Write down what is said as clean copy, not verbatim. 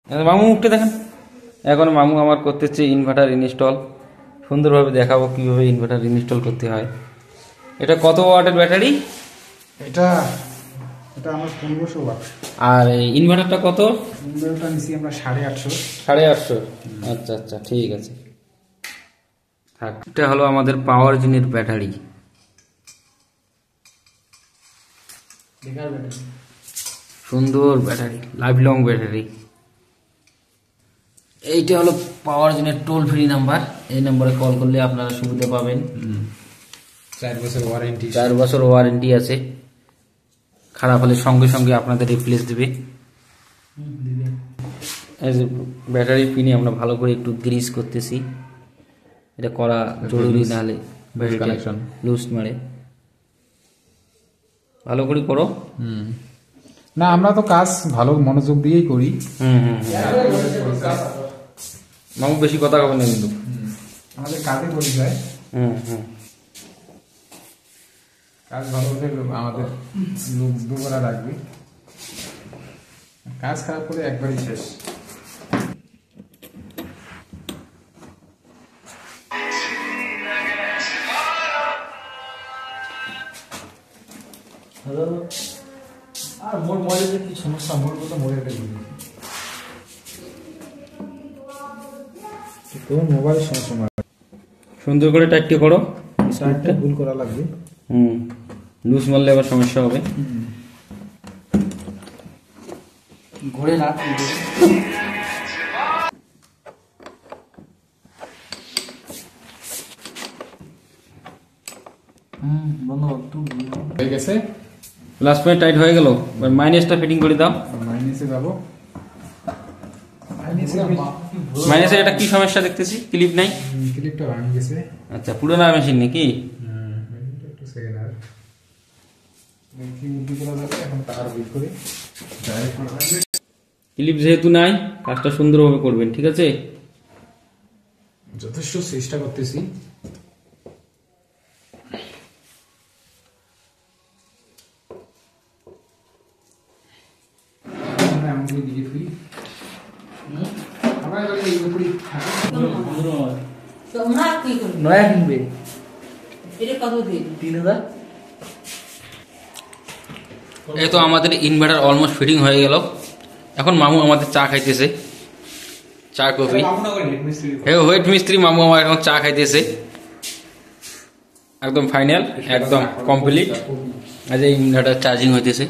মামু মুখটা দেখেন। এখন মামু আমার করতেছে ইনভার্টার ইনস্টল। সুন্দরভাবে দেখাবো কিভাবে ইনভার্টার ইনস্টল করতে হয়। এটা কত ওয়াটের ব্যাটারি? এটা এটা আমার 1500 ওয়াট। আর এই ইনভার্টারটা কত? ইনভার্টারটা নিছি আমরা 850। 850? আচ্ছা আচ্ছা, ঠিক আছে থাক। এটা হলো আমাদের পাওয়ার জিনের ব্যাটারি। সুন্দর ব্যাটারি, লাইফ লং ব্যাটারি। এইটা হলো পাওয়ার জেনের টোল ফ্রি নাম্বার। এই নম্বরে কল করলে আপনারা সুবিধা পাবেন। 4 বছর ওয়ারেন্টি। 4 বছর ওয়ারেন্টি আছে। খারাপ হলে সঙ্গে সঙ্গে আপনাদের রিপ্লেস দেবে। এই যে ব্যাটারি পিনে আমরা ভালো করে একটু গ্রিস করতেছি। এটা করা জরুরি, না হলে ব্যাটারি কানেকশন লুজ মারে। ভালো করে করো। না, আমরা তো কাজ ভালো মনোযোগ দিয়েই করি। মামু বেশি কথা কবেন না কিন্তু, আমাদের কাজে করি যায়। কাজ ভালো হলে আমাদের লোক দুপুরা রাখবে। কাজ খারাপ করে একবারই শেষ। আর মোর মোবাইলে কি সমস্যা, মোর কথা মোবাইলে তোমার মোবাইল সমস্যা। সুন্দর করে টাইটটি করো। সাইডটা ভুল করা লাগবে। লুজ মারলে আবার সমস্যা হবে। ঘুরে না হয়ে গেছে। লাস্ট পয়েন্ট টাইট হয়ে গেল। মাইনাসটা ফিটিং করে দাও। মাইনাসে যাব। মাইনাসের এটা কি সমস্যা দেখতেছি? ক্লিপ নাই, ক্লিপটা ভাঙে গেছে। আচ্ছা, পুরোনো মেশিন নাকি? একটু সেকেন্ড আর দেখি উদ্দি করা যাবে। এখন তার বিল করে ডাইরেক্ট করা হবে। ক্লিপ যেহেতু নাই, কাজটা সুন্দরভাবে করবেন, ঠিক আছে? যথেষ্ট চেষ্টা করতেছি। নয়া কিনবে 3000। এই তো আমাদের ইনভার্টার অলমোস্ট ফিটিং হয়ে গেল। এখন মামু আমাদের চা খাইতেছে, চা কফি। হ্যাঁ, ওয়েট মিস্ত্রি মামু আমার এখন চা খাইতেছে। একদম ফাইনাল, একদম কমপ্লিট। আজ এই ইনভার্টার চার্জিং হইতেছে।